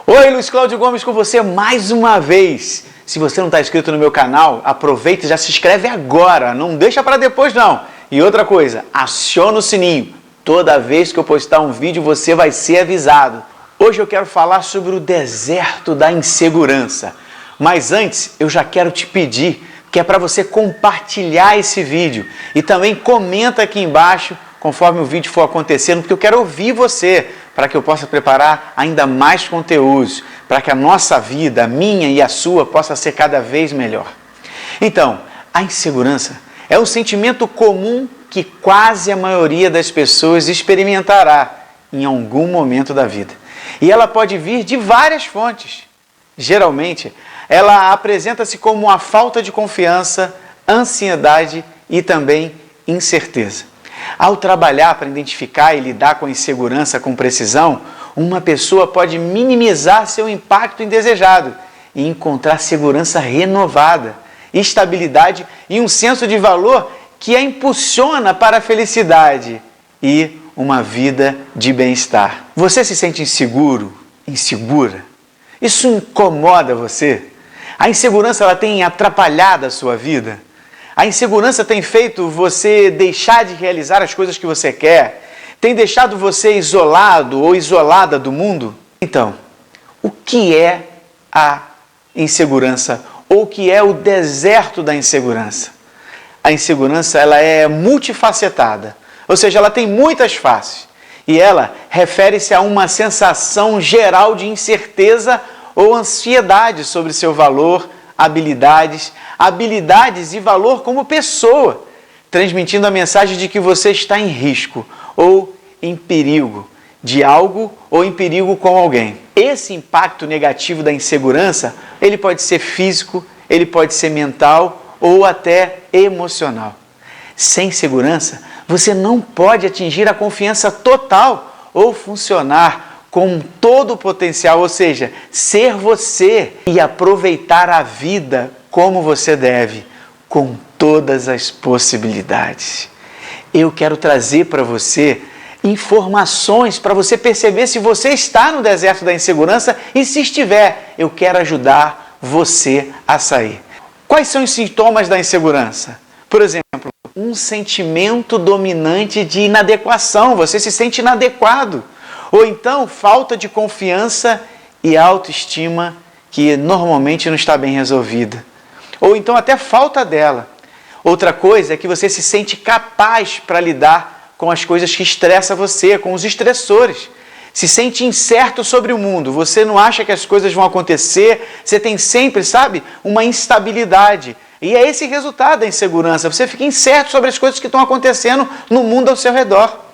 Oi, Luiz Cláudio Gomes com você mais uma vez. Se você não está inscrito no meu canal, aproveita e já se inscreve agora, não deixa para depois não. E outra coisa, aciona o sininho. Toda vez que eu postar um vídeo você vai ser avisado. Hoje eu quero falar sobre o deserto da insegurança. Mas antes eu já quero te pedir que é para você compartilhar esse vídeo. E também comenta aqui embaixo conforme o vídeo for acontecendo, porque eu quero ouvir você, para que eu possa preparar ainda mais conteúdos, para que a nossa vida, a minha e a sua, possa ser cada vez melhor. Então, a insegurança é um sentimento comum que quase a maioria das pessoas experimentará em algum momento da vida. E ela pode vir de várias fontes. Geralmente, ela apresenta-se como uma falta de confiança, ansiedade e também incerteza. Ao trabalhar para identificar e lidar com a insegurança com precisão, uma pessoa pode minimizar seu impacto indesejado e encontrar segurança renovada, estabilidade e um senso de valor que a impulsiona para a felicidade e uma vida de bem-estar. Você se sente inseguro, insegura? Isso incomoda você? A insegurança ela tem atrapalhado a sua vida? A insegurança tem feito você deixar de realizar as coisas que você quer? Tem deixado você isolado ou isolada do mundo? Então, o que é a insegurança? Ou o que é o deserto da insegurança? A insegurança ela é multifacetada, ou seja, ela tem muitas faces. E ela refere-se a uma sensação geral de incerteza ou ansiedade sobre seu valor, habilidades e valor como pessoa, transmitindo a mensagem de que você está em risco ou em perigo de algo ou em perigo com alguém. Esse impacto negativo da insegurança, ele pode ser físico, ele pode ser mental ou até emocional. Sem segurança, você não pode atingir a confiança total ou funcionar com todo o potencial, ou seja, ser você e aproveitar a vida como você deve, com todas as possibilidades. Eu quero trazer para você informações para você perceber se você está no deserto da insegurança e se estiver, eu quero ajudar você a sair. Quais são os sintomas da insegurança? Por exemplo, um sentimento dominante de inadequação, você se sente inadequado. Ou então, falta de confiança e autoestima que normalmente não está bem resolvida. Ou então, até falta dela. Outra coisa é que você se sente capaz para lidar com as coisas que estressam você, com os estressores. Se sente incerto sobre o mundo, você não acha que as coisas vão acontecer, você tem sempre, sabe, uma instabilidade. E é esse resultado da insegurança, você fica incerto sobre as coisas que estão acontecendo no mundo ao seu redor.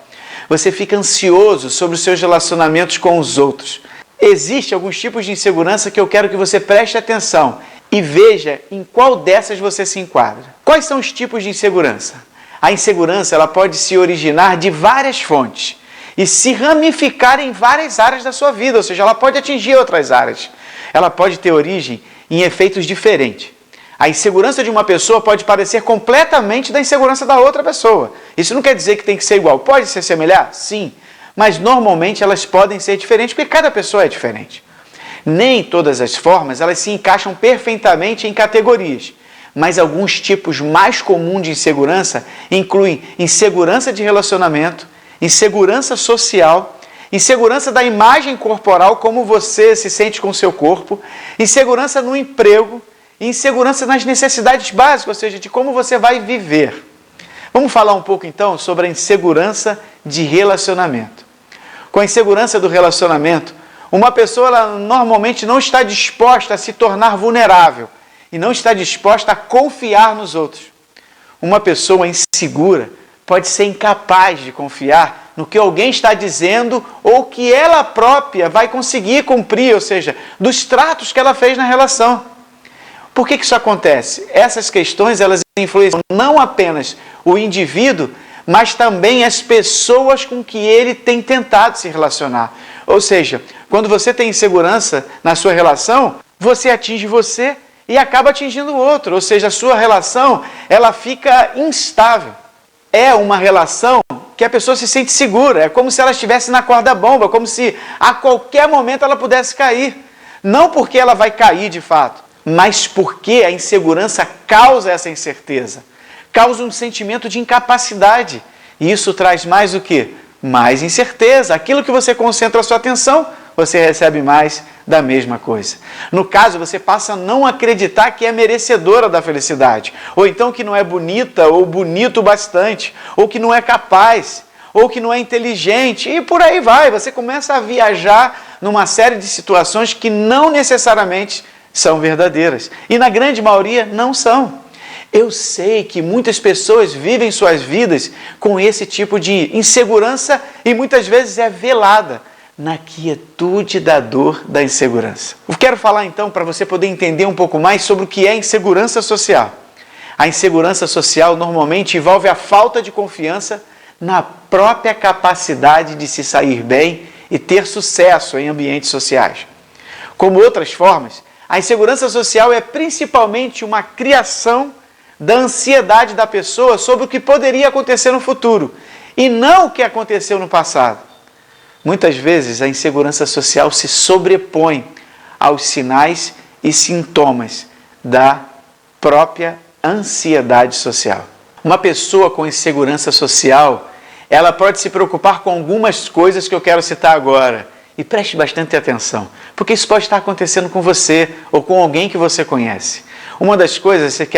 Você fica ansioso sobre os seus relacionamentos com os outros. Existem alguns tipos de insegurança que eu quero que você preste atenção e veja em qual dessas você se enquadra. Quais são os tipos de insegurança? A insegurança ela pode se originar de várias fontes e se ramificar em várias áreas da sua vida, ou seja, ela pode atingir outras áreas. Ela pode ter origem em efeitos diferentes. A insegurança de uma pessoa pode parecer completamente da insegurança da outra pessoa. Isso não quer dizer que tem que ser igual. Pode se assemelhar? Sim. Mas normalmente elas podem ser diferentes porque cada pessoa é diferente. Nem todas as formas elas se encaixam perfeitamente em categorias. Mas alguns tipos mais comuns de insegurança incluem insegurança de relacionamento, insegurança social, insegurança da imagem corporal, como você se sente com o seu corpo, insegurança no emprego, insegurança nas necessidades básicas, ou seja, de como você vai viver. Vamos falar um pouco então sobre a insegurança de relacionamento. Com a insegurança do relacionamento, uma pessoa ela normalmente não está disposta a se tornar vulnerável e não está disposta a confiar nos outros. Uma pessoa insegura pode ser incapaz de confiar no que alguém está dizendo ou que ela própria vai conseguir cumprir, ou seja, dos tratos que ela fez na relação. Por que isso acontece? Essas questões elas influenciam não apenas o indivíduo, mas também as pessoas com que ele tem tentado se relacionar. Ou seja, quando você tem insegurança na sua relação, você atinge você e acaba atingindo o outro. Ou seja, a sua relação ela fica instável. É uma relação que a pessoa se sente segura, é como se ela estivesse na corda bamba, como se a qualquer momento ela pudesse cair. Não porque ela vai cair de fato, mas porque a insegurança causa essa incerteza, causa um sentimento de incapacidade. E isso traz mais o quê? Mais incerteza. Aquilo que você concentra a sua atenção, você recebe mais da mesma coisa. No caso, você passa a não acreditar que é merecedora da felicidade, ou então que não é bonita, ou bonito bastante, ou que não é capaz, ou que não é inteligente, e por aí vai. Você começa a viajar numa série de situações que não necessariamente são verdadeiras, e na grande maioria não são. Eu sei que muitas pessoas vivem suas vidas com esse tipo de insegurança e muitas vezes é velada na quietude da dor da insegurança. Eu quero falar então para você poder entender um pouco mais sobre o que é insegurança social. A insegurança social normalmente envolve a falta de confiança na própria capacidade de se sair bem e ter sucesso em ambientes sociais. Como outras formas, a insegurança social é principalmente uma criação da ansiedade da pessoa sobre o que poderia acontecer no futuro e não o que aconteceu no passado. Muitas vezes a insegurança social se sobrepõe aos sinais e sintomas da própria ansiedade social. Uma pessoa com insegurança social, ela pode se preocupar com algumas coisas que eu quero citar agora. E preste bastante atenção, porque isso pode estar acontecendo com você ou com alguém que você conhece. Uma das coisas é que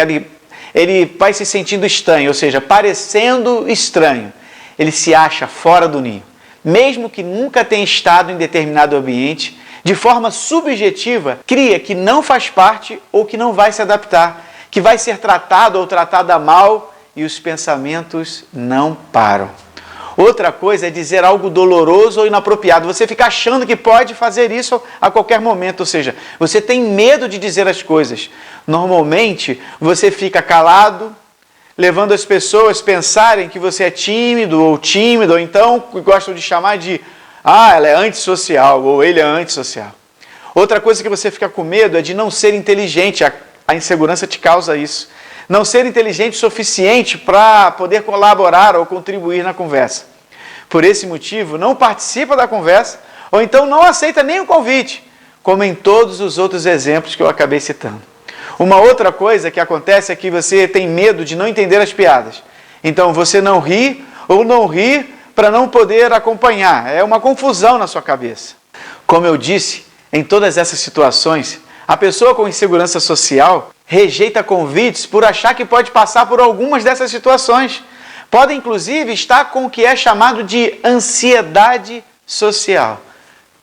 ele vai se sentindo estranho, ou seja, parecendo estranho. Ele se acha fora do ninho. Mesmo que nunca tenha estado em determinado ambiente, de forma subjetiva, cria que não faz parte ou que não vai se adaptar, que vai ser tratado ou tratada mal e os pensamentos não param. Outra coisa é dizer algo doloroso ou inapropriado. Você fica achando que pode fazer isso a qualquer momento, ou seja, você tem medo de dizer as coisas. Normalmente, você fica calado, levando as pessoas a pensarem que você é tímido, ou então gostam de chamar de ela é antissocial, ou ele é antissocial. Outra coisa que você fica com medo é de não ser inteligente. A insegurança te causa isso. Não ser inteligente o suficiente para poder colaborar ou contribuir na conversa. Por esse motivo, não participa da conversa ou então não aceita nem o convite, como em todos os outros exemplos que eu acabei citando. Uma outra coisa que acontece é que você tem medo de não entender as piadas. Então você não ri ou não ri para não poder acompanhar. É uma confusão na sua cabeça. Como eu disse, em todas essas situações, a pessoa com insegurança social rejeita convites por achar que pode passar por algumas dessas situações. Pode, inclusive, estar com o que é chamado de ansiedade social.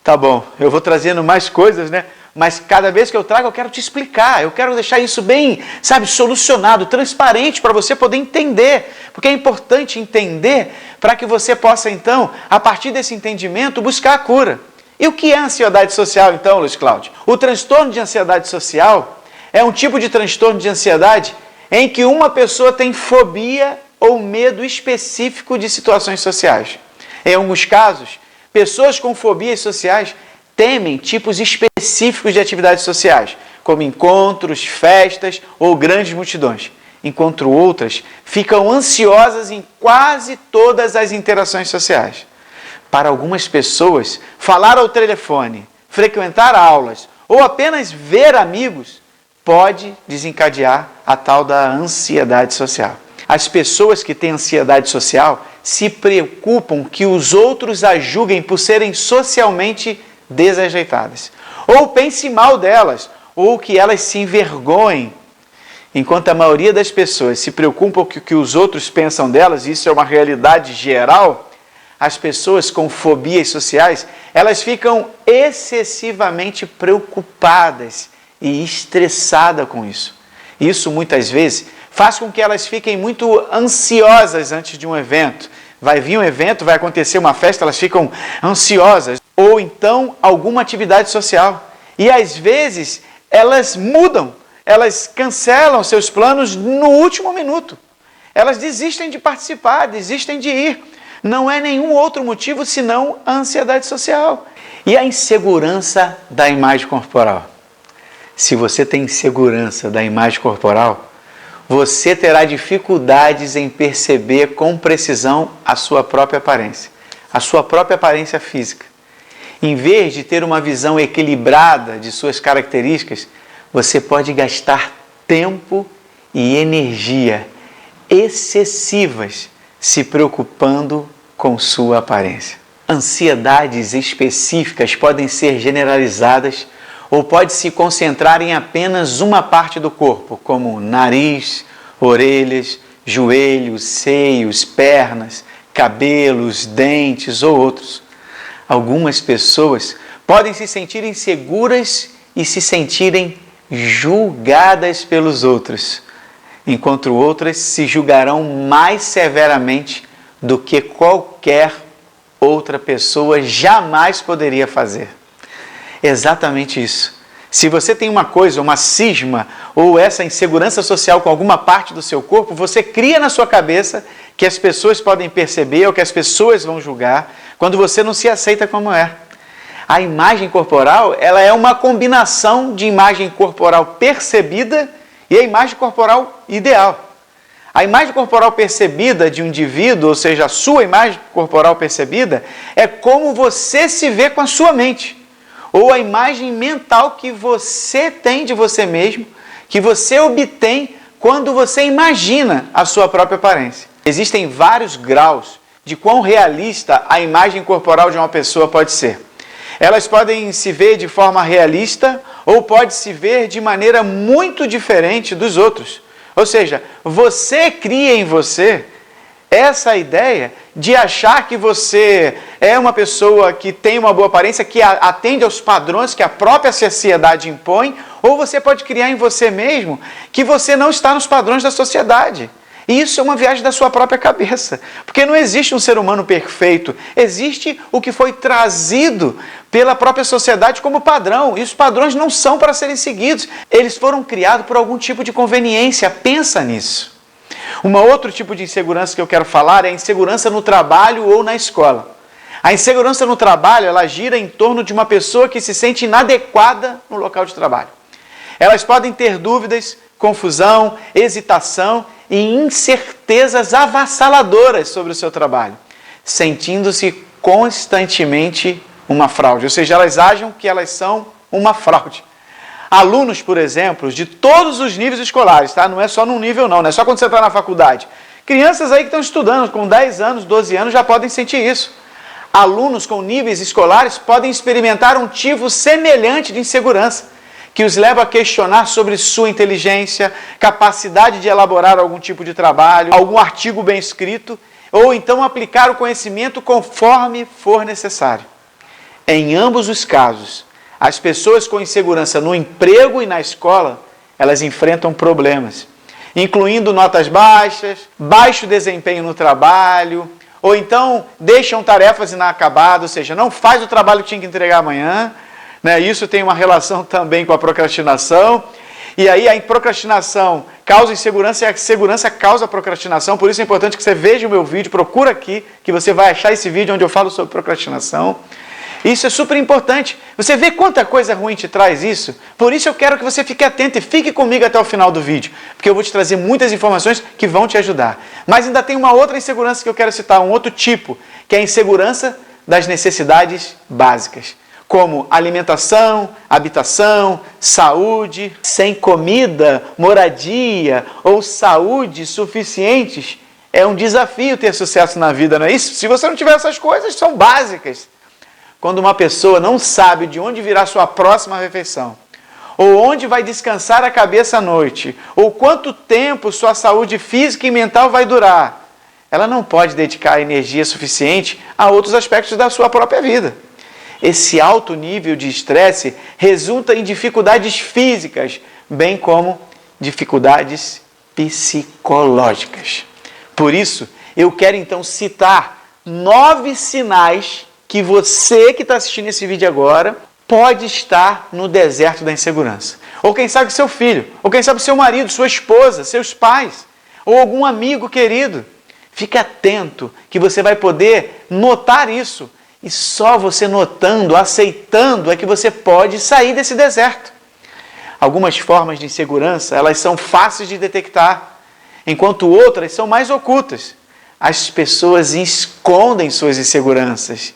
Tá bom, eu vou trazendo mais coisas, né? Mas cada vez que eu trago, eu quero te explicar. Eu quero deixar isso bem, solucionado, transparente, para você poder entender. Porque é importante entender para que você possa, então, a partir desse entendimento, buscar a cura. E o que é ansiedade social, então, Luiz Cláudio? O transtorno de ansiedade social é um tipo de transtorno de ansiedade em que uma pessoa tem fobia ou medo específico de situações sociais. Em alguns casos, pessoas com fobias sociais temem tipos específicos de atividades sociais, como encontros, festas ou grandes multidões, enquanto outras ficam ansiosas em quase todas as interações sociais. Para algumas pessoas, falar ao telefone, frequentar aulas ou apenas ver amigos pode desencadear a tal da ansiedade social. As pessoas que têm ansiedade social se preocupam que os outros as julguem por serem socialmente desajeitadas, ou pense mal delas, ou que elas se envergonhem. Enquanto a maioria das pessoas se preocupam com o que os outros pensam delas, e isso é uma realidade geral, as pessoas com fobias sociais, elas ficam excessivamente preocupadas e estressadas com isso. Isso muitas vezes faz com que elas fiquem muito ansiosas antes de um evento. Vai vir um evento, vai acontecer uma festa, elas ficam ansiosas. Ou então alguma atividade social. E às vezes elas mudam, elas cancelam seus planos no último minuto. Elas desistem de participar, desistem de ir. Não é nenhum outro motivo senão a ansiedade social. E a insegurança da imagem corporal. Se você tem insegurança da imagem corporal, você terá dificuldades em perceber com precisão a sua própria aparência física. Em vez de ter uma visão equilibrada de suas características, você pode gastar tempo e energia excessivas se preocupando com sua aparência. Ansiedades específicas podem ser generalizadas ou pode se concentrar em apenas uma parte do corpo, como nariz, orelhas, joelhos, seios, pernas, cabelos, dentes ou outros. Algumas pessoas podem se sentir inseguras e se sentirem julgadas pelos outros, enquanto outras se julgarão mais severamente do que qualquer outra pessoa jamais poderia fazer. Exatamente isso. Se você tem uma coisa, uma cisma ou essa insegurança social com alguma parte do seu corpo, você cria na sua cabeça que as pessoas podem perceber ou que as pessoas vão julgar quando você não se aceita como é. A imagem corporal, ela é uma combinação de imagem corporal percebida e a imagem corporal ideal. A imagem corporal percebida de um indivíduo, ou seja, a sua imagem corporal percebida, é como você se vê com a sua mente, ou a imagem mental que você tem de você mesmo, que você obtém quando você imagina a sua própria aparência. Existem vários graus de quão realista a imagem corporal de uma pessoa pode ser. Elas podem se ver de forma realista ou pode se ver de maneira muito diferente dos outros. Ou seja, você cria em você essa ideia de achar que você é uma pessoa que tem uma boa aparência, que atende aos padrões que a própria sociedade impõe, ou você pode criar em você mesmo que você não está nos padrões da sociedade. E isso é uma viagem da sua própria cabeça, porque não existe um ser humano perfeito, existe o que foi trazido pela própria sociedade como padrão, e os padrões não são para serem seguidos, eles foram criados por algum tipo de conveniência, pensa nisso. Outro tipo de insegurança que eu quero falar é a insegurança no trabalho ou na escola. A insegurança no trabalho, ela gira em torno de uma pessoa que se sente inadequada no local de trabalho. Elas podem ter dúvidas, confusão, hesitação e incertezas avassaladoras sobre o seu trabalho, sentindo-se constantemente uma fraude, ou seja, elas acham que elas são uma fraude. Alunos, por exemplo, de todos os níveis escolares, tá? Não é só num nível não é só quando você está na faculdade. Crianças aí que estão estudando com 10 anos, 12 anos já podem sentir isso. Alunos com níveis escolares podem experimentar um tipo semelhante de insegurança, que os leva a questionar sobre sua inteligência, capacidade de elaborar algum tipo de trabalho, algum artigo bem escrito, ou então aplicar o conhecimento conforme for necessário. Em ambos os casos, as pessoas com insegurança no emprego e na escola, elas enfrentam problemas, incluindo notas baixas, baixo desempenho no trabalho, ou então deixam tarefas inacabadas, ou seja, não faz o trabalho que tinha que entregar amanhã. Isso tem uma relação também com a procrastinação. E aí a procrastinação causa insegurança e a segurança causa procrastinação. Por isso é importante que você veja o meu vídeo, procura aqui, que você vai achar esse vídeo onde eu falo sobre procrastinação. Isso é super importante. Você vê quanta coisa ruim te traz isso? Por isso eu quero que você fique atento e fique comigo até o final do vídeo, porque eu vou te trazer muitas informações que vão te ajudar. Mas ainda tem uma outra insegurança que eu quero citar, um outro tipo, que é a insegurança das necessidades básicas, como alimentação, habitação, saúde. Sem comida, moradia ou saúde suficientes, é um desafio ter sucesso na vida, não é isso? Se você não tiver essas coisas, são básicas. Quando uma pessoa não sabe de onde virá sua próxima refeição, ou onde vai descansar a cabeça à noite, ou quanto tempo sua saúde física e mental vai durar, ela não pode dedicar energia suficiente a outros aspectos da sua própria vida. Esse alto nível de estresse resulta em dificuldades físicas, bem como dificuldades psicológicas. Por isso, eu quero então citar 9 sinais que você que está assistindo esse vídeo agora pode estar no deserto da insegurança. Ou quem sabe seu filho, ou quem sabe seu marido, sua esposa, seus pais, ou algum amigo querido. Fique atento que você vai poder notar isso. E só você notando, aceitando, é que você pode sair desse deserto. Algumas formas de insegurança, elas são fáceis de detectar, enquanto outras são mais ocultas. As pessoas escondem suas inseguranças.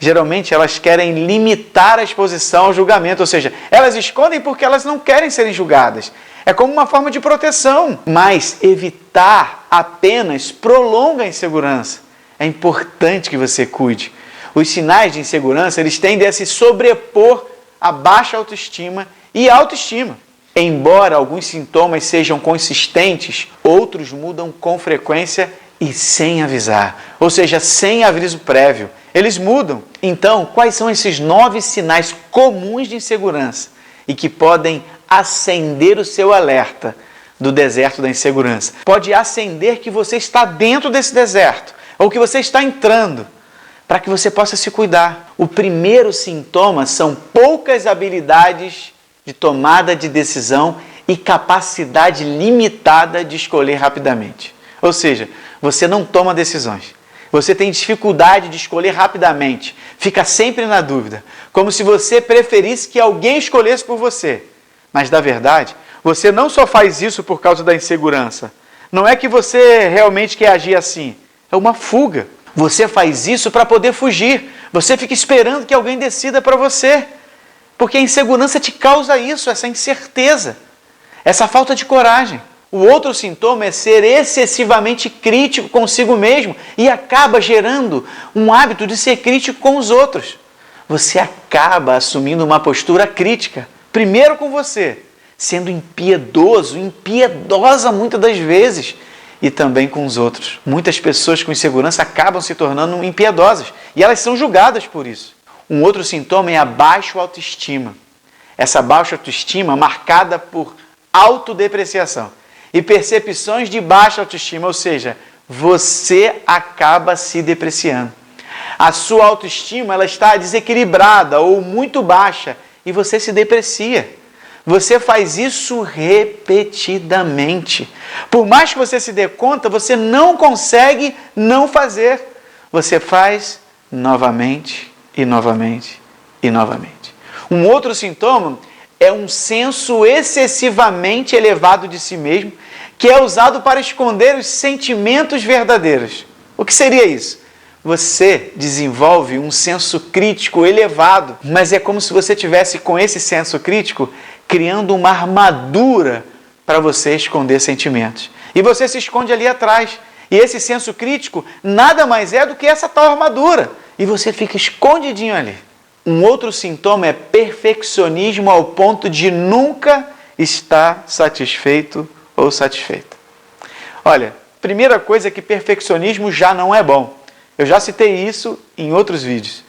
Geralmente elas querem limitar a exposição ao julgamento, ou seja, elas escondem porque elas não querem serem julgadas. É como uma forma de proteção, mas evitar apenas prolonga a insegurança. É importante que você cuide. Os sinais de insegurança, eles tendem a se sobrepor a baixa autoestima e autoestima. Embora alguns sintomas sejam consistentes, outros mudam com frequência e sem avisar, ou seja, sem aviso prévio. Eles mudam. Então, quais são esses 9 sinais comuns de insegurança e que podem acender o seu alerta do deserto da insegurança? Pode acender que você está dentro desse deserto ou que você está entrando, para que você possa se cuidar. O primeiro sintoma são poucas habilidades de tomada de decisão e capacidade limitada de escolher rapidamente. Ou seja, você não toma decisões. Você tem dificuldade de escolher rapidamente. Fica sempre na dúvida. Como se você preferisse que alguém escolhesse por você. Mas, na verdade, você não só faz isso por causa da insegurança. Não é que você realmente quer agir assim. É uma fuga. Você faz isso para poder fugir. Você fica esperando que alguém decida para você. Porque a insegurança te causa isso, essa incerteza, essa falta de coragem. O outro sintoma é ser excessivamente crítico consigo mesmo e acaba gerando um hábito de ser crítico com os outros. Você acaba assumindo uma postura crítica, primeiro com você, sendo impiedoso, impiedosa muitas das vezes, e também com os outros. Muitas pessoas com insegurança acabam se tornando impiedosas e elas são julgadas por isso. Um outro sintoma é a baixa autoestima. Essa baixa autoestima marcada por autodepreciação e percepções de baixa autoestima, ou seja, você acaba se depreciando. A sua autoestima ela está desequilibrada ou muito baixa e você se deprecia. Você faz isso repetidamente. Por mais que você se dê conta, você não consegue não fazer. Você faz novamente e novamente e novamente. Um outro sintoma é um senso excessivamente elevado de si mesmo, que é usado para esconder os sentimentos verdadeiros. O que seria isso? Você desenvolve um senso crítico elevado, mas é como se você tivesse com esse senso crítico criando uma armadura para você esconder sentimentos. E você se esconde ali atrás. E esse senso crítico nada mais é do que essa tal armadura. E você fica escondidinho ali. Um outro sintoma é perfeccionismo ao ponto de nunca estar satisfeito ou satisfeita. Olha, primeira coisa é que perfeccionismo já não é bom. Eu já citei isso em outros vídeos.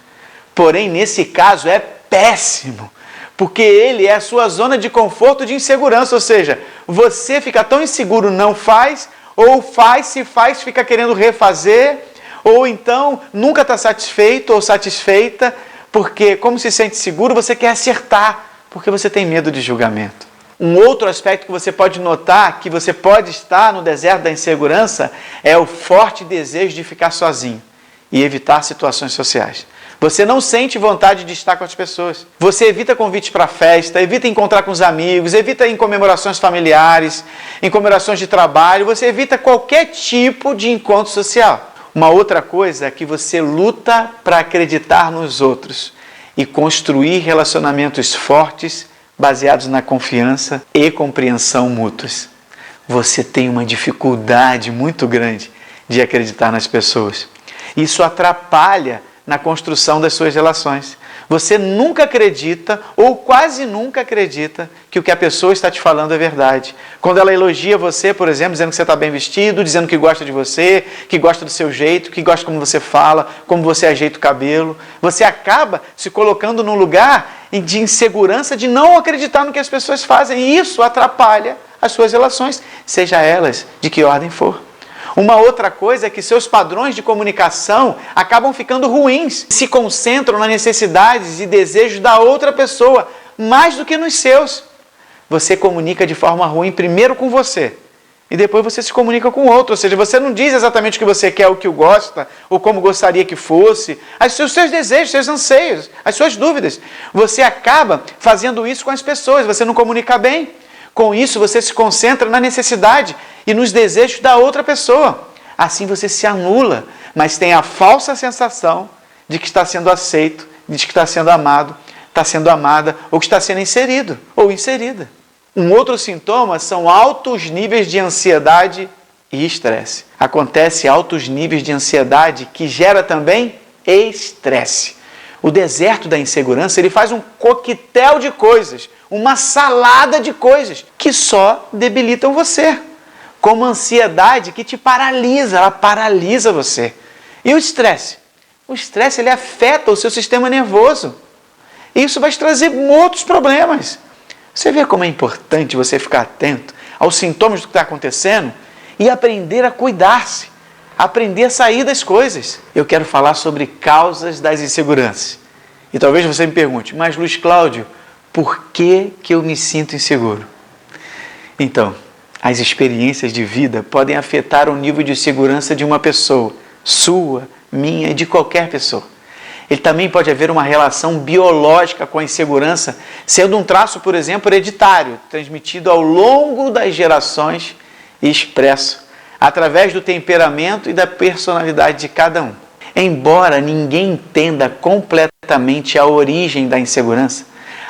Porém, nesse caso é péssimo, porque ele é a sua zona de conforto de insegurança, ou seja, você fica tão inseguro, não faz, ou faz, se faz, fica querendo refazer, ou então nunca está satisfeito ou satisfeita, porque como se sente seguro, você quer acertar, porque você tem medo de julgamento. Um outro aspecto que você pode notar, que você pode estar no deserto da insegurança, é o forte desejo de ficar sozinho e evitar situações sociais. Você não sente vontade de estar com as pessoas. Você evita convites para festa, evita encontrar com os amigos, evita em comemorações familiares, em comemorações de trabalho, você evita qualquer tipo de encontro social. Uma outra coisa é que você luta para acreditar nos outros e construir relacionamentos fortes baseados na confiança e compreensão mútuas. Você tem uma dificuldade muito grande de acreditar nas pessoas. Isso atrapalha na construção das suas relações. Você nunca acredita, ou quase nunca acredita, que o que a pessoa está te falando é verdade. Quando ela elogia você, por exemplo, dizendo que você está bem vestido, dizendo que gosta de você, que gosta do seu jeito, que gosta como você fala, como você ajeita o cabelo, você acaba se colocando num lugar de insegurança de não acreditar no que as pessoas fazem. E isso atrapalha as suas relações, seja elas de que ordem for. Uma outra coisa é que seus padrões de comunicação acabam ficando ruins, se concentram nas necessidades e desejos da outra pessoa, mais do que nos seus. Você comunica de forma ruim primeiro com você, e depois você se comunica com o outro, ou seja, você não diz exatamente o que você quer, o que gosta, ou como gostaria que fosse, os seus desejos, seus anseios, as suas dúvidas. Você acaba fazendo isso com as pessoas, você não comunica bem. Com isso, você se concentra na necessidade e nos desejos da outra pessoa. Assim você se anula, mas tem a falsa sensação de que está sendo aceito, de que está sendo amado, está sendo amada ou que está sendo inserido ou inserida. Um outro sintoma são altos níveis de ansiedade e estresse. Acontece altos níveis de ansiedade que gera também estresse. O deserto da insegurança, ele faz um coquetel de coisas, uma salada de coisas que só debilitam você. Como a ansiedade que te paralisa, ela paralisa você. E o estresse? O estresse, ele afeta o seu sistema nervoso. Isso vai te trazer outros problemas. Você vê como é importante você ficar atento aos sintomas do que está acontecendo e aprender a cuidar-se, aprender a sair das coisas. Eu quero falar sobre causas das inseguranças. E talvez você me pergunte, mas Luiz Cláudio, por que eu me sinto inseguro? Então, as experiências de vida podem afetar o nível de segurança de uma pessoa, sua, minha e de qualquer pessoa. Ele também pode haver uma relação biológica com a insegurança, sendo um traço, por exemplo, hereditário, transmitido ao longo das gerações e expresso através do temperamento e da personalidade de cada um. Embora ninguém entenda completamente a origem da insegurança,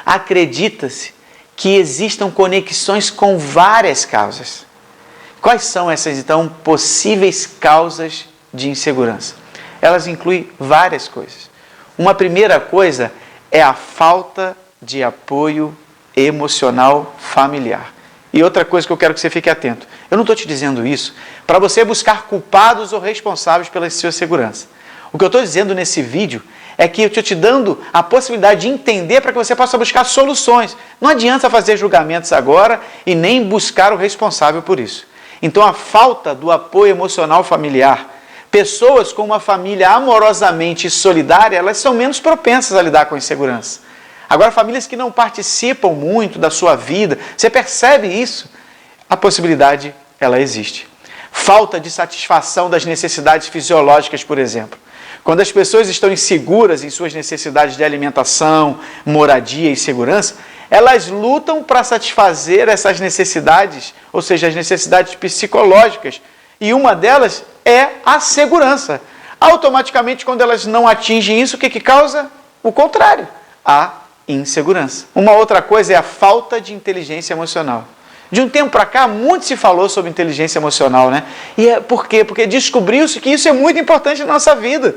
acredita-se que existam conexões com várias causas. Quais são essas, então, possíveis causas de insegurança? Elas incluem várias coisas. Uma primeira coisa é a falta de apoio emocional familiar. E outra coisa que eu quero que você fique atento. Eu não estou te dizendo isso para você buscar culpados ou responsáveis pela sua segurança. O que eu estou dizendo nesse vídeo é que eu estou te dando a possibilidade de entender para que você possa buscar soluções. Não adianta fazer julgamentos agora e nem buscar o responsável por isso. Então, a falta do apoio emocional familiar. Pessoas com uma família amorosamente solidária, elas são menos propensas a lidar com a insegurança. Agora, famílias que não participam muito da sua vida, você percebe isso? A possibilidade, ela existe. Falta de satisfação das necessidades fisiológicas, por exemplo. Quando as pessoas estão inseguras em suas necessidades de alimentação, moradia e segurança, elas lutam para satisfazer essas necessidades, ou seja, as necessidades psicológicas. E uma delas é a segurança. Automaticamente, quando elas não atingem isso, o que causa? O contrário, a insegurança. Uma outra coisa é a falta de inteligência emocional. De um tempo para cá, muito se falou sobre inteligência emocional, né? E por quê? Porque descobriu-se que isso é muito importante na nossa vida.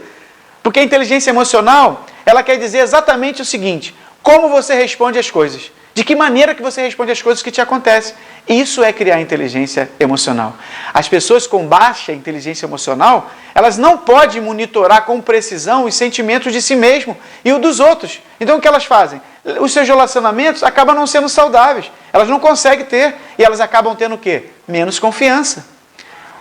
Porque a inteligência emocional, ela quer dizer exatamente o seguinte: como você responde às coisas. De que maneira que você responde às coisas que te acontecem. Isso é criar inteligência emocional. As pessoas com baixa inteligência emocional, elas não podem monitorar com precisão os sentimentos de si mesmo e o dos outros. Então o que elas fazem? Os seus relacionamentos acabam não sendo saudáveis. Elas não conseguem ter e elas acabam tendo o quê? Menos confiança.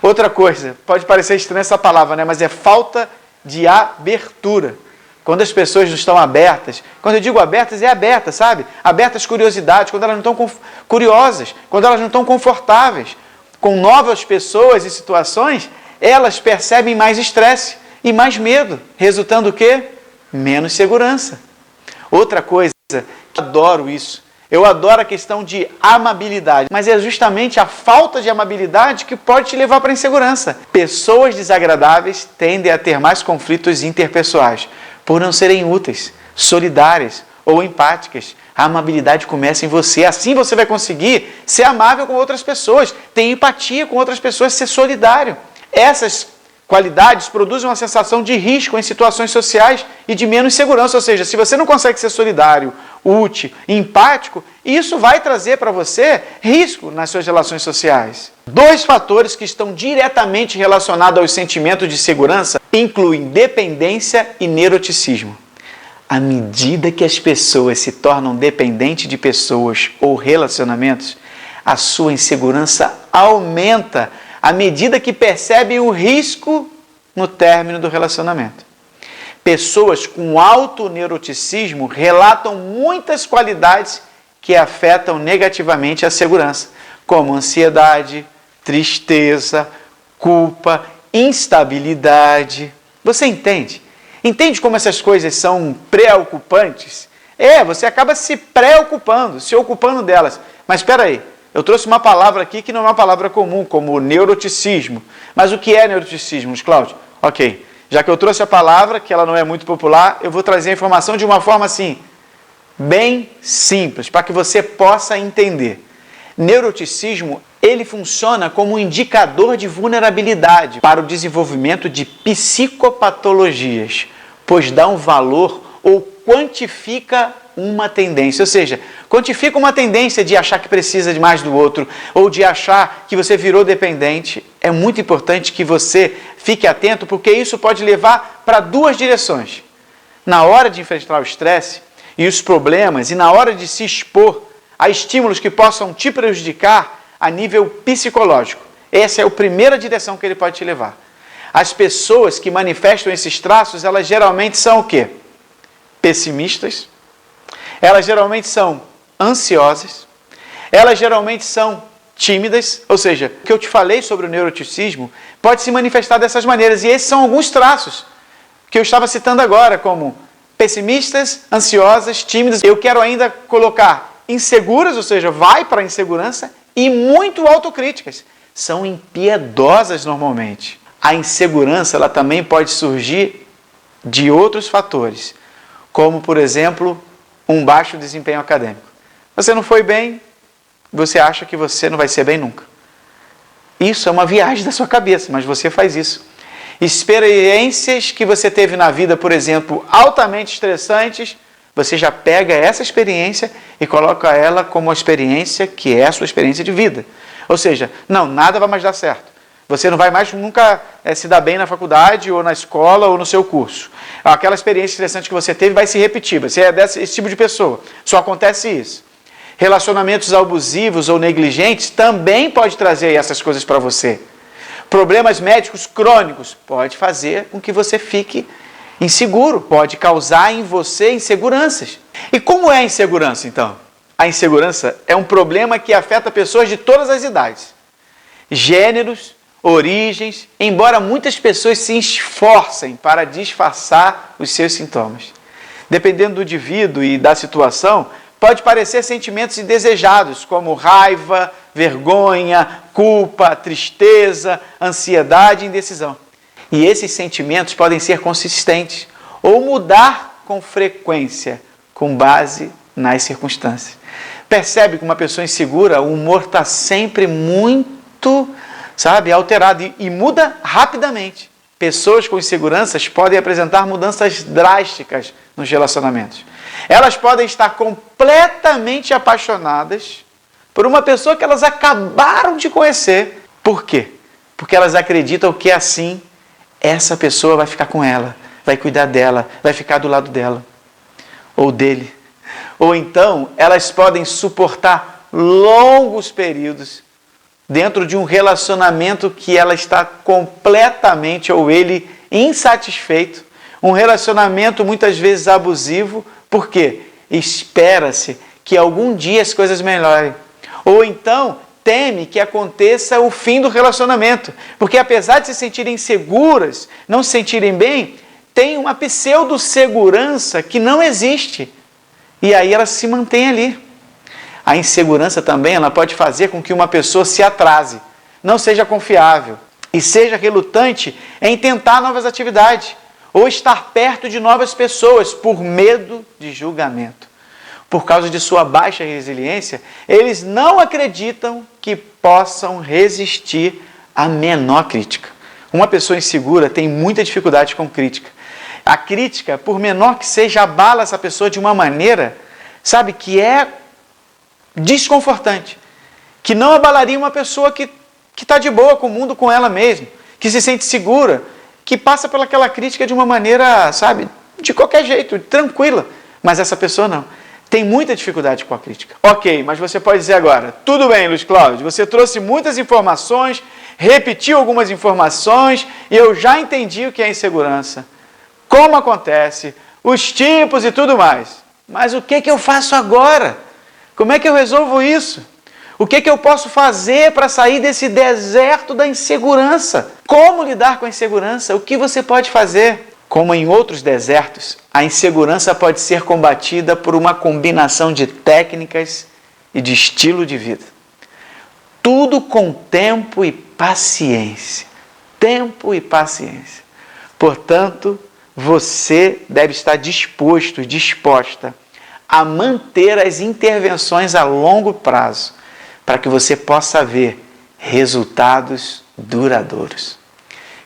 Outra coisa, pode parecer estranha essa palavra, né? Mas é falta de abertura. Quando as pessoas não estão abertas, quando eu digo abertas, é aberta, sabe? Abertas curiosidades, quando elas não estão curiosas, quando elas não estão confortáveis com novas pessoas e situações, elas percebem mais estresse e mais medo, resultando o quê? Menos segurança. Outra coisa, eu adoro isso, eu adoro a questão de amabilidade, mas é justamente a falta de amabilidade que pode te levar para a insegurança. Pessoas desagradáveis tendem a ter mais conflitos interpessoais, por não serem úteis, solidárias ou empáticas. A amabilidade começa em você. Assim você vai conseguir ser amável com outras pessoas, ter empatia com outras pessoas, ser solidário. Essas qualidades produzem uma sensação de risco em situações sociais e de menos segurança. Ou seja, se você não consegue ser solidário, útil, empático, isso vai trazer para você risco nas suas relações sociais. Dois fatores que estão diretamente relacionados aos sentimentos de segurança incluem dependência e neuroticismo. À medida que as pessoas se tornam dependentes de pessoas ou relacionamentos, a sua insegurança aumenta à medida que percebem o risco no término do relacionamento. Pessoas com alto neuroticismo relatam muitas qualidades que afetam negativamente a segurança, como ansiedade, tristeza, culpa, instabilidade. Você entende? Entende como essas coisas são preocupantes? Você acaba se preocupando, se ocupando delas. Mas espera aí, Eu trouxe uma palavra aqui que não é uma palavra comum, como neuroticismo. Mas o que é neuroticismo, Cláudio? Ok, já que eu trouxe a palavra, que ela não é muito popular, eu vou trazer a informação de uma forma assim, bem simples, para que você possa entender. Neuroticismo, ele funciona como um indicador de vulnerabilidade para o desenvolvimento de psicopatologias, pois dá um valor ou quantifica uma tendência, ou seja, quantifica uma tendência de achar que precisa de mais do outro, ou de achar que você virou dependente. É muito importante que você fique atento, porque isso pode levar para duas direções. Na hora de enfrentar o estresse e os problemas, e na hora de se expor a estímulos que possam te prejudicar a nível psicológico. Essa é a primeira direção que ele pode te levar. As pessoas que manifestam esses traços, elas geralmente são o quê? Pessimistas, elas geralmente são ansiosas, elas geralmente são tímidas, ou seja, o que eu te falei sobre o neuroticismo pode se manifestar dessas maneiras, e esses são alguns traços que eu estava citando agora, como pessimistas, ansiosas, tímidas. Eu quero ainda colocar inseguras, ou seja, vai para a insegurança, e muito autocríticas. São impiedosas normalmente. A insegurança, ela também pode surgir de outros fatores, como, por exemplo, um baixo desempenho acadêmico. Você não foi bem, você acha que você não vai ser bem nunca. Isso é uma viagem da sua cabeça, mas você faz isso. Experiências que você teve na vida, por exemplo, altamente estressantes, você já pega essa experiência e coloca ela como uma experiência que é a sua experiência de vida. Ou seja, não, nada vai mais dar certo. Você não vai mais nunca se dar bem na faculdade, ou na escola, ou no seu curso. Aquela experiência estressante que você teve vai se repetir. Você é esse tipo de pessoa. Só acontece isso. Relacionamentos abusivos ou negligentes também pode trazer essas coisas para você. Problemas médicos crônicos pode fazer com que você fique inseguro. Pode causar em você inseguranças. E como é a insegurança, então? A insegurança é um problema que afeta pessoas de todas as idades, gêneros, origens, embora muitas pessoas se esforcem para disfarçar os seus sintomas. Dependendo do indivíduo e da situação, pode parecer sentimentos indesejados, como raiva, vergonha, culpa, tristeza, ansiedade e indecisão. E esses sentimentos podem ser consistentes ou mudar com frequência, com base nas circunstâncias. Percebe que uma pessoa insegura, o humor está sempre muito, alterado e muda rapidamente. Pessoas com inseguranças podem apresentar mudanças drásticas nos relacionamentos. Elas podem estar completamente apaixonadas por uma pessoa que elas acabaram de conhecer. Por quê? Porque elas acreditam que assim, essa pessoa vai ficar com ela, vai cuidar dela, vai ficar do lado dela ou dele. Ou então, elas podem suportar longos períodos dentro de um relacionamento que ela está completamente, ou ele, insatisfeito. Um relacionamento muitas vezes abusivo, porque espera-se que algum dia as coisas melhorem. Ou então, teme que aconteça o fim do relacionamento, porque apesar de se sentirem inseguras, não se sentirem bem, tem uma pseudo-segurança que não existe. E aí ela se mantém ali. A insegurança também, ela pode fazer com que uma pessoa se atrase, não seja confiável e seja relutante em tentar novas atividades ou estar perto de novas pessoas por medo de julgamento. Por causa de sua baixa resiliência, eles não acreditam que possam resistir à menor crítica. Uma pessoa insegura tem muita dificuldade com crítica. A crítica, por menor que seja, abala essa pessoa de uma maneira, que é desconfortante, que não abalaria uma pessoa que está de boa com o mundo, com ela mesma, que se sente segura, que passa pelaquela crítica de uma maneira, de qualquer jeito, tranquila. Mas essa pessoa não. Tem muita dificuldade com a crítica. Ok, mas você pode dizer agora, tudo bem, Luiz Cláudio, você trouxe muitas informações, repetiu algumas informações, e eu já entendi o que é insegurança, como acontece, os tipos e tudo mais. Mas o que eu faço agora? Como é que eu resolvo isso? O que eu posso fazer para sair desse deserto da insegurança? Como lidar com a insegurança? O que você pode fazer? Como em outros desertos, a insegurança pode ser combatida por uma combinação de técnicas e de estilo de vida. Tudo com tempo e paciência. Tempo e paciência. Portanto, você deve estar disposto, disposta a manter as intervenções a longo prazo, para que você possa ver resultados duradouros.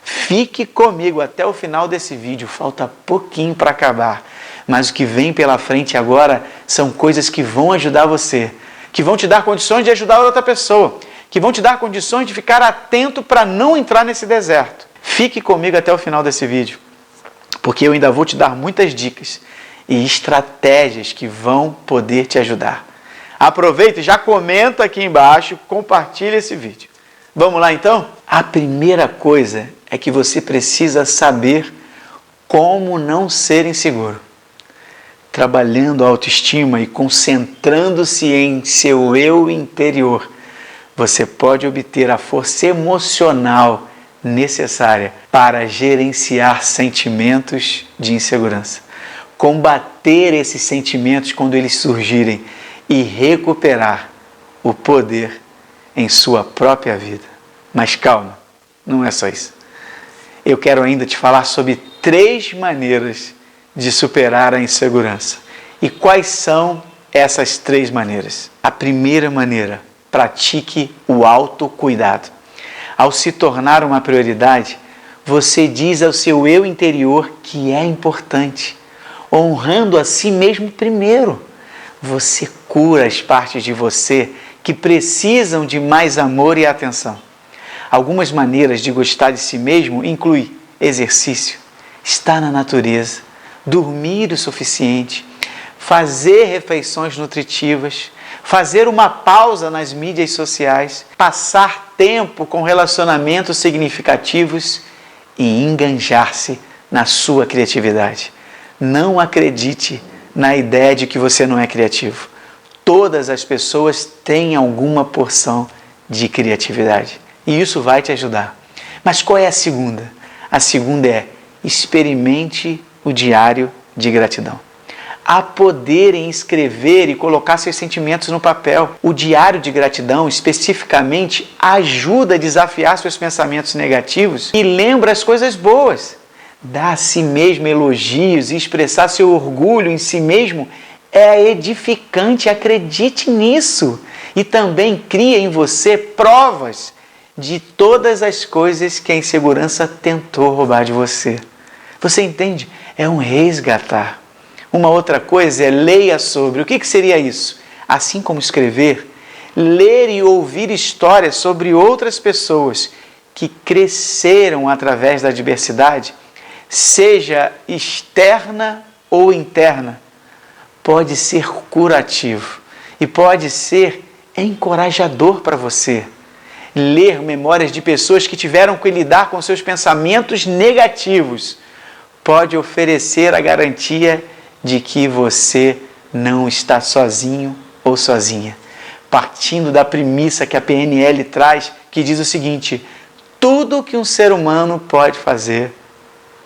Fique comigo até o final desse vídeo, falta pouquinho para acabar, mas o que vem pela frente agora são coisas que vão ajudar você, que vão te dar condições de ajudar outra pessoa, que vão te dar condições de ficar atento para não entrar nesse deserto. Fique comigo até o final desse vídeo, porque eu ainda vou te dar muitas dicas e estratégias que vão poder te ajudar. Aproveita e já comenta aqui embaixo, compartilha esse vídeo. Vamos lá então? A primeira coisa é que você precisa saber como não ser inseguro. Trabalhando a autoestima e concentrando-se em seu eu interior, você pode obter a força emocional necessária para gerenciar sentimentos de insegurança, combater esses sentimentos quando eles surgirem e recuperar o poder em sua própria vida. Mas calma, não é só isso. Eu quero ainda te falar sobre 3 maneiras de superar a insegurança. E quais são essas 3 maneiras? A primeira maneira: pratique o autocuidado. Ao se tornar uma prioridade, você diz ao seu eu interior que é importante, honrando a si mesmo primeiro. Você cura as partes de você que precisam de mais amor e atenção. Algumas maneiras de gostar de si mesmo incluem exercício, estar na natureza, dormir o suficiente, fazer refeições nutritivas, fazer uma pausa nas mídias sociais, passar tempo com relacionamentos significativos e enganjar-se na sua criatividade. Não acredite na ideia de que você não é criativo. Todas as pessoas têm alguma porção de criatividade e isso vai te ajudar. Mas qual é a segunda? A segunda é: experimente o diário de gratidão. Há poder em escrever e colocar seus sentimentos no papel. O diário de gratidão, especificamente, ajuda a desafiar seus pensamentos negativos e lembra as coisas boas. Dar a si mesmo elogios e expressar seu orgulho em si mesmo é edificante, acredite nisso. E também cria em você provas de todas as coisas que a insegurança tentou roubar de você. Você entende? É um resgatar. Uma outra coisa é leia sobre. O que seria isso? Assim como escrever, ler e ouvir histórias sobre outras pessoas que cresceram através da adversidade, seja externa ou interna, pode ser curativo e pode ser encorajador para você. Ler memórias de pessoas que tiveram que lidar com seus pensamentos negativos pode oferecer a garantia de que você não está sozinho ou sozinha. Partindo da premissa que a PNL traz, que diz o seguinte: tudo que um ser humano pode fazer,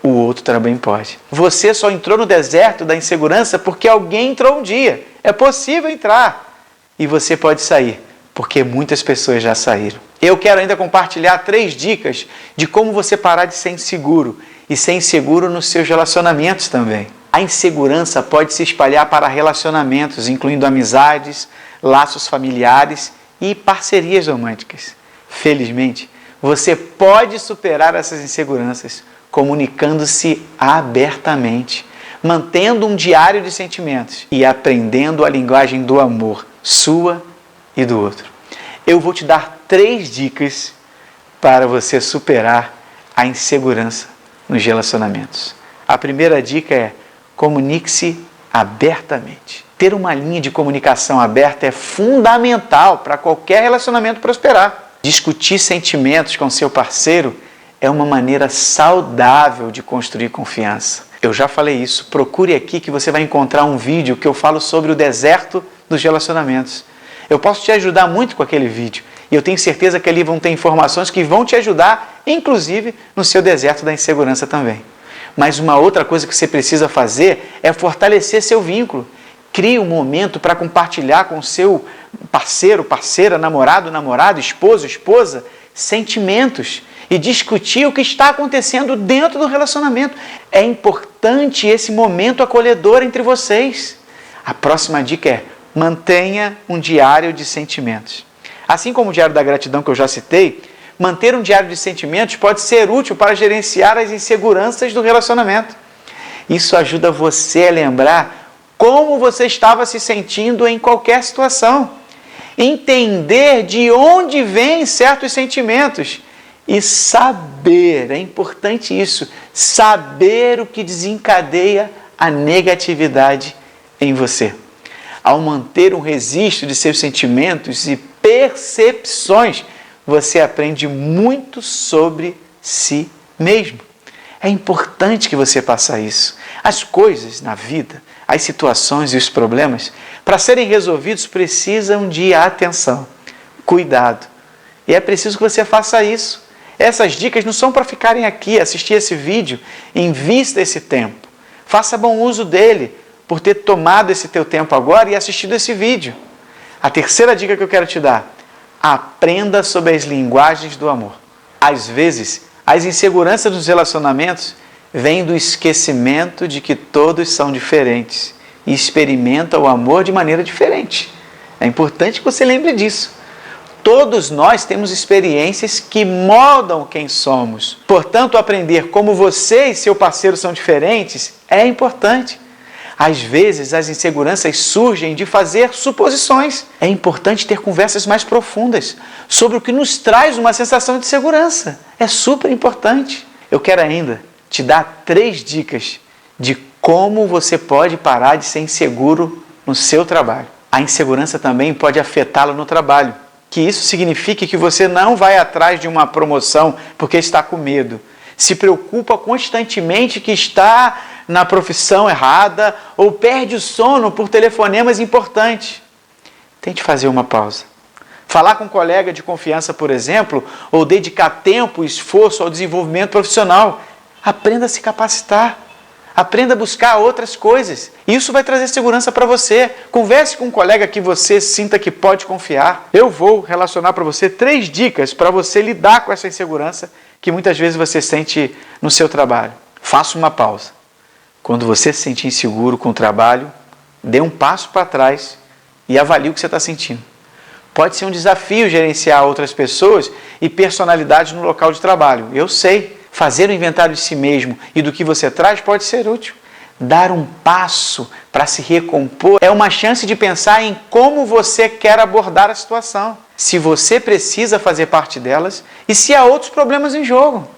o outro também pode. Você só entrou no deserto da insegurança porque alguém entrou um dia. É possível entrar. E você pode sair, porque muitas pessoas já saíram. Eu quero ainda compartilhar 3 dicas de como você parar de ser inseguro e ser inseguro nos seus relacionamentos também. A insegurança pode se espalhar para relacionamentos, incluindo amizades, laços familiares e parcerias românticas. Felizmente, você pode superar essas inseguranças comunicando-se abertamente, mantendo um diário de sentimentos e aprendendo a linguagem do amor, sua e do outro. Eu vou te dar 3 dicas para você superar a insegurança nos relacionamentos. A primeira dica é: comunique-se abertamente. Ter uma linha de comunicação aberta é fundamental para qualquer relacionamento prosperar. Discutir sentimentos com seu parceiro é uma maneira saudável de construir confiança. Eu já falei isso, procure aqui que você vai encontrar um vídeo que eu falo sobre o deserto dos relacionamentos. Eu posso te ajudar muito com aquele vídeo e eu tenho certeza que ali vão ter informações que vão te ajudar, inclusive no seu deserto da insegurança também. Mas uma outra coisa que você precisa fazer é fortalecer seu vínculo. Crie um momento para compartilhar com seu parceiro, parceira, namorado, namorada, esposo, esposa, sentimentos e discutir o que está acontecendo dentro do relacionamento. É importante esse momento acolhedor entre vocês. A próxima dica é: mantenha um diário de sentimentos. Assim como o diário da gratidão que eu já citei, manter um diário de sentimentos pode ser útil para gerenciar as inseguranças do relacionamento. Isso ajuda você a lembrar como você estava se sentindo em qualquer situação. Entender de onde vêm certos sentimentos e saber, é importante isso, saber o que desencadeia a negatividade em você. Ao manter um registro de seus sentimentos e percepções, você aprende muito sobre si mesmo. É importante que você faça isso. As coisas na vida, as situações e os problemas, para serem resolvidos, precisam de atenção, cuidado. E é preciso que você faça isso. Essas dicas não são para ficarem aqui, assistir esse vídeo, invista esse tempo. Faça bom uso dele, por ter tomado esse teu tempo agora e assistido esse vídeo. A terceira dica que eu quero te dar: aprenda sobre as linguagens do amor. Às vezes, as inseguranças dos relacionamentos vêm do esquecimento de que todos são diferentes e experimentam o amor de maneira diferente. É importante que você lembre disso. Todos nós temos experiências que moldam quem somos. Portanto, aprender como você e seu parceiro são diferentes é importante. Às vezes, as inseguranças surgem de fazer suposições. É importante ter conversas mais profundas sobre o que nos traz uma sensação de segurança. É super importante. Eu quero ainda te dar 3 dicas de como você pode parar de ser inseguro no seu trabalho. A insegurança também pode afetá-lo no trabalho. Que isso signifique que você não vai atrás de uma promoção porque está com medo. Se preocupa constantemente que está na profissão errada ou perde o sono por telefonemas importantes. Tente fazer uma pausa. Falar com um colega de confiança, por exemplo, ou dedicar tempo e esforço ao desenvolvimento profissional. Aprenda a se capacitar. Aprenda a buscar outras coisas. Isso vai trazer segurança para você. Converse com um colega que você sinta que pode confiar. Eu vou relacionar para você 3 dicas para você lidar com essa insegurança que muitas vezes você sente no seu trabalho. Faça uma pausa. Quando você se sentir inseguro com o trabalho, dê um passo para trás e avalie o que você está sentindo. Pode ser um desafio gerenciar outras pessoas e personalidades no local de trabalho. Eu sei. Fazer um inventário de si mesmo e do que você traz pode ser útil. Dar um passo para se recompor é uma chance de pensar em como você quer abordar a situação. Se você precisa fazer parte delas e se há outros problemas em jogo.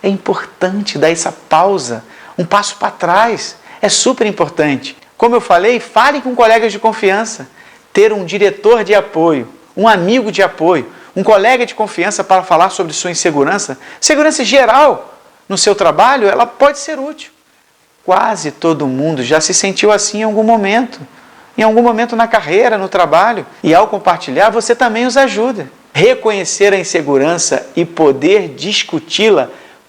É importante dar essa pausa, um passo para trás. É super importante. Como eu falei, fale com colegas de confiança. Ter um diretor de apoio, um amigo de apoio, um colega de confiança para falar sobre sua insegurança, segurança geral no seu trabalho, ela pode ser útil. Quase todo mundo já se sentiu assim em algum momento na carreira, no trabalho, e ao compartilhar, você também os ajuda. Reconhecer a insegurança e poder discuti-la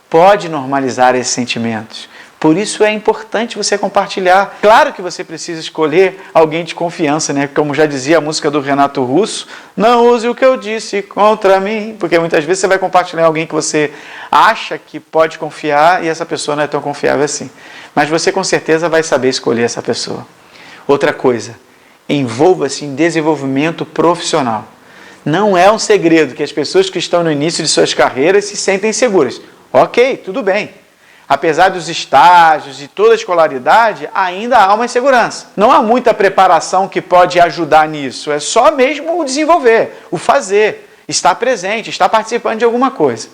pode normalizar esses sentimentos. Por isso é importante você compartilhar. Claro que você precisa escolher alguém de confiança, né? Como já dizia a música do Renato Russo, não use o que eu disse contra mim, porque muitas vezes você vai compartilhar alguém que você acha que pode confiar e essa pessoa não é tão confiável assim. Mas você com certeza vai saber escolher essa pessoa. Outra coisa, envolva-se em desenvolvimento profissional. Não é um segredo que as pessoas que estão no início de suas carreiras se sentem inseguras. Ok, tudo bem. Apesar dos estágios e toda a escolaridade, ainda há uma insegurança. Não há muita preparação que pode ajudar nisso. É só mesmo o desenvolver, o fazer, estar presente, estar participando de alguma coisa.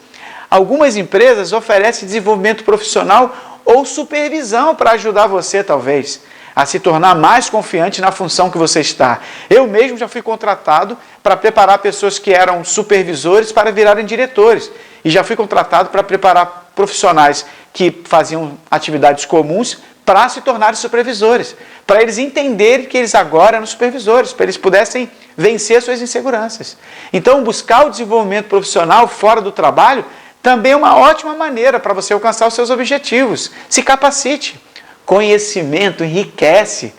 Algumas empresas oferecem desenvolvimento profissional ou supervisão para ajudar você, talvez, a se tornar mais confiante na função que você está. Eu mesmo já fui contratado para preparar pessoas que eram supervisores para virarem diretores. E já fui contratado para preparar profissionais que faziam atividades comuns para se tornarem supervisores, para eles entenderem que eles agora eram supervisores, para eles pudessem vencer suas inseguranças. Então, buscar o desenvolvimento profissional fora do trabalho também é uma ótima maneira para você alcançar os seus objetivos. Se capacite. Conhecimento enriquece.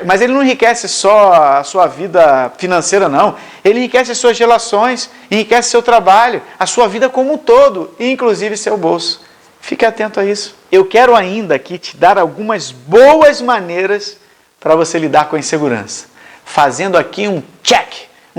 Mas ele não enriquece só a sua vida financeira, não. Ele enriquece as suas relações, enriquece seu trabalho, a sua vida como um todo, inclusive seu bolso. Fique atento a isso. Eu quero ainda aqui te dar algumas boas maneiras para você lidar com a insegurança. Fazendo aqui um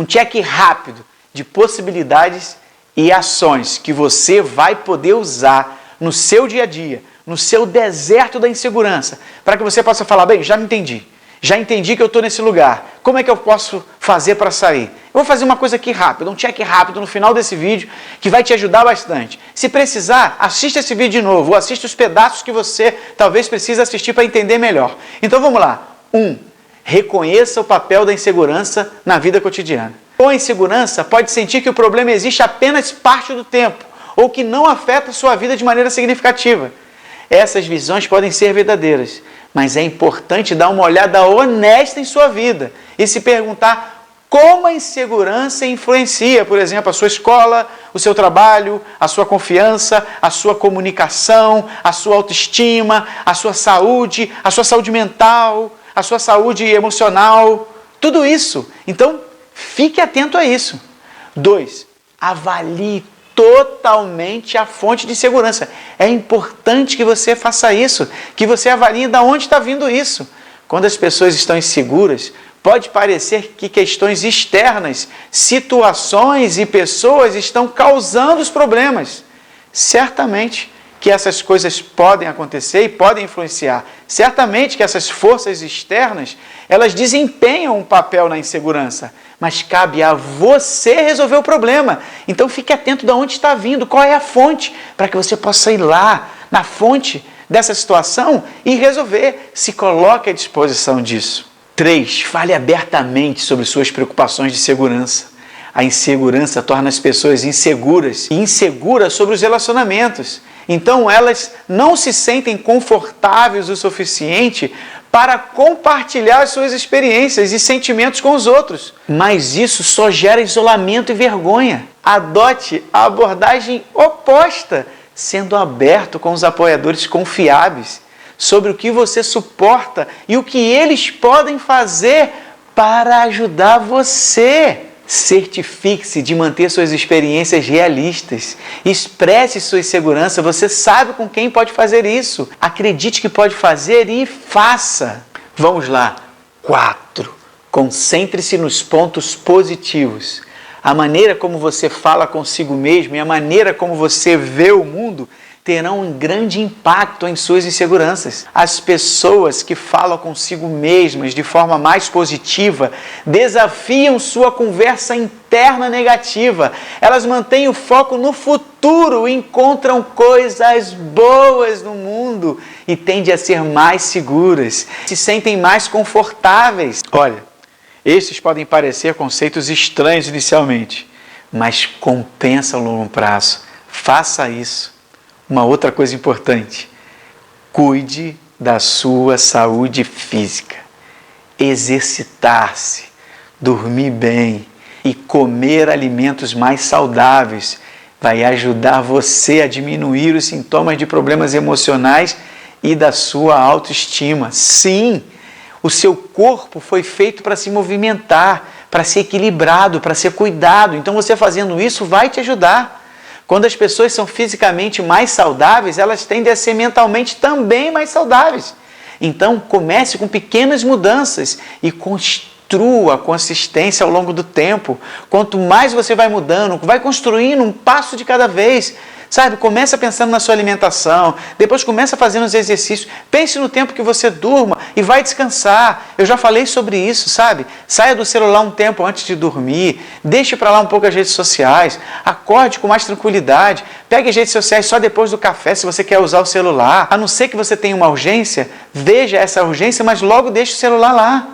check rápido de possibilidades e ações que você vai poder usar no seu dia a dia, no seu deserto da insegurança, para que você possa falar, bem, já me entendi. Já entendi que eu estou nesse lugar. Como é que eu posso fazer para sair? Eu vou fazer uma coisa aqui rápida, um check rápido no final desse vídeo que vai te ajudar bastante. Se precisar, assista esse vídeo de novo ou assista os pedaços que você talvez precise assistir para entender melhor. Então vamos lá. 1. Reconheça o papel da insegurança na vida cotidiana. Com a insegurança, pode sentir que o problema existe apenas parte do tempo ou que não afeta a sua vida de maneira significativa. Essas visões podem ser verdadeiras, mas é importante dar uma olhada honesta em sua vida e se perguntar como a insegurança influencia, por exemplo, a sua escola, o seu trabalho, a sua confiança, a sua comunicação, a sua autoestima, a sua saúde mental, a sua saúde emocional, tudo isso. Então, fique atento a isso. 2. Avalie totalmente a fonte de insegurança. É importante que você faça isso, que você avalie de onde está vindo isso. Quando as pessoas estão inseguras, pode parecer que questões externas, situações e pessoas estão causando os problemas. Certamente que essas coisas podem acontecer e podem influenciar. Certamente que essas forças externas, elas desempenham um papel na insegurança, mas cabe a você resolver o problema. Então fique atento de onde está vindo, qual é a fonte, para que você possa ir lá na fonte dessa situação e resolver. Se coloque à disposição disso. 3. Fale abertamente sobre suas preocupações de segurança. A insegurança torna as pessoas inseguras e inseguras sobre os relacionamentos. Então elas não se sentem confortáveis o suficiente para compartilhar suas experiências e sentimentos com os outros. Mas isso só gera isolamento e vergonha. Adote a abordagem oposta, sendo aberto com os apoiadores confiáveis sobre o que você suporta e o que eles podem fazer para ajudar você. Certifique-se de manter suas experiências realistas. Expresse sua insegurança. Você sabe com quem pode fazer isso. Acredite que pode fazer e faça. Vamos lá. 4. Concentre-se nos pontos positivos. A maneira como você fala consigo mesmo e a maneira como você vê o mundo terão um grande impacto em suas inseguranças. As pessoas que falam consigo mesmas de forma mais positiva desafiam sua conversa interna negativa. Elas mantêm o foco no futuro, encontram coisas boas no mundo e tendem a ser mais seguras, se sentem mais confortáveis. Olha, estes podem parecer conceitos estranhos inicialmente, mas compensa a longo prazo. Faça isso. Uma outra coisa importante, cuide da sua saúde física. Exercitar-se, dormir bem e comer alimentos mais saudáveis vai ajudar você a diminuir os sintomas de problemas emocionais e da sua autoestima. Sim, o seu corpo foi feito para se movimentar, para ser equilibrado, para ser cuidado. Então você fazendo isso vai te ajudar. Quando as pessoas são fisicamente mais saudáveis, elas tendem a ser mentalmente também mais saudáveis. Então, comece com pequenas mudanças e construa consistência ao longo do tempo. Quanto mais você vai mudando, vai construindo um passo de cada vez. Sabe, começa pensando na sua alimentação, depois começa fazendo os exercícios, pense no tempo que você durma e vai descansar. Eu já falei sobre isso, sabe? Saia do celular um tempo antes de dormir, deixe para lá um pouco as redes sociais, acorde com mais tranquilidade, pegue as redes sociais só depois do café se você quer usar o celular. A não ser que você tenha uma urgência, veja essa urgência, mas logo deixe o celular lá.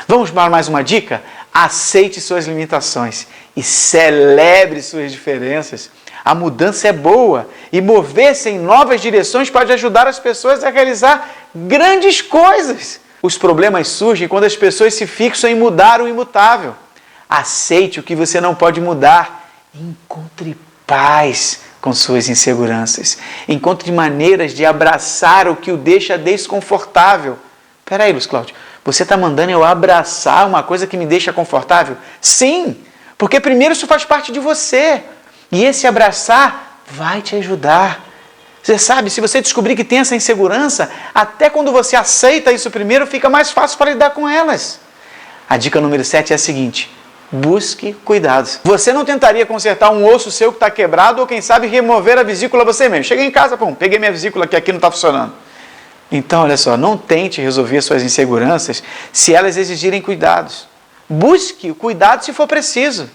Vamos para mais uma dica? Aceite suas limitações e celebre suas diferenças. A mudança é boa e mover-se em novas direções pode ajudar as pessoas a realizar grandes coisas. Os problemas surgem quando as pessoas se fixam em mudar o imutável. Aceite o que você não pode mudar. Encontre paz com suas inseguranças. Encontre maneiras de abraçar o que o deixa desconfortável. Espera aí, Luiz Cláudio. Você está mandando eu abraçar uma coisa que me deixa confortável? Sim, porque primeiro isso faz parte de você. E esse abraçar vai te ajudar. Você sabe, se você descobrir que tem essa insegurança, até quando você aceita isso primeiro, fica mais fácil para lidar com elas. A dica número 7 é a seguinte: busque cuidados. Você não tentaria consertar um osso seu que está quebrado ou, quem sabe, remover a vesícula você mesmo. Cheguei em casa, pum, peguei minha vesícula que aqui não está funcionando. Então, olha só, não tente resolver suas inseguranças se elas exigirem cuidados. Busque o cuidado se for preciso.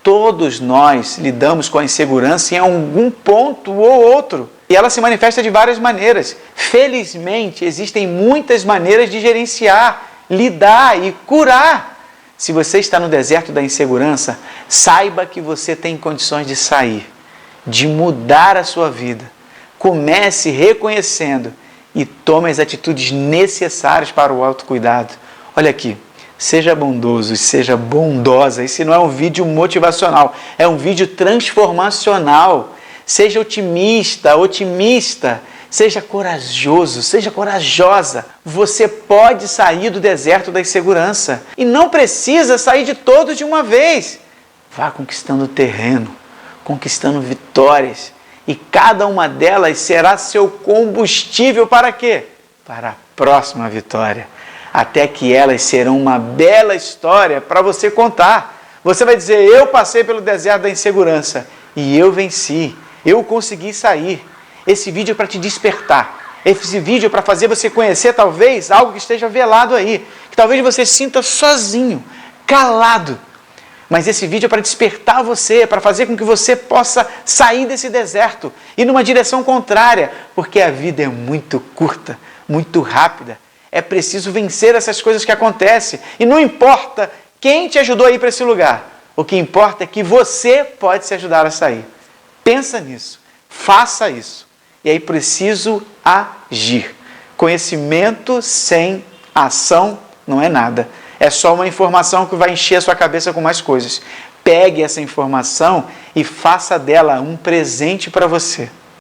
Todos nós lidamos com a insegurança em algum ponto ou outro. E ela se manifesta de várias maneiras. Felizmente, existem muitas maneiras de gerenciar, lidar e curar. Se você está no deserto da insegurança, saiba que você tem condições de sair, de mudar a sua vida. Comece reconhecendo e tome as atitudes necessárias para o autocuidado. Olha aqui, seja bondoso, seja bondosa. Esse não é um vídeo motivacional, é um vídeo transformacional. Seja otimista, otimista. Seja corajoso, seja corajosa. Você pode sair do deserto da insegurança e não precisa sair de todos de uma vez. Vá conquistando terreno, conquistando vitórias. E cada uma delas será seu combustível para quê? Para a próxima vitória. Até que elas serão uma bela história para você contar. Você vai dizer: eu passei pelo deserto da insegurança e eu venci. Eu consegui sair. Esse vídeo é para te despertar. Esse vídeo é para fazer você conhecer talvez algo que esteja velado aí. Que talvez você sinta sozinho, calado. Mas esse vídeo é para despertar você, para fazer com que você possa sair desse deserto e ir numa direção contrária. Porque a vida é muito curta, muito rápida. É preciso vencer essas coisas que acontecem. E não importa quem te ajudou a ir para esse lugar. O que importa é que você pode se ajudar a sair. Pensa nisso, faça isso. E aí preciso agir. Conhecimento sem ação não é nada. É só uma informação que vai encher a sua cabeça com mais coisas. Pegue essa informação e faça dela um presente para você.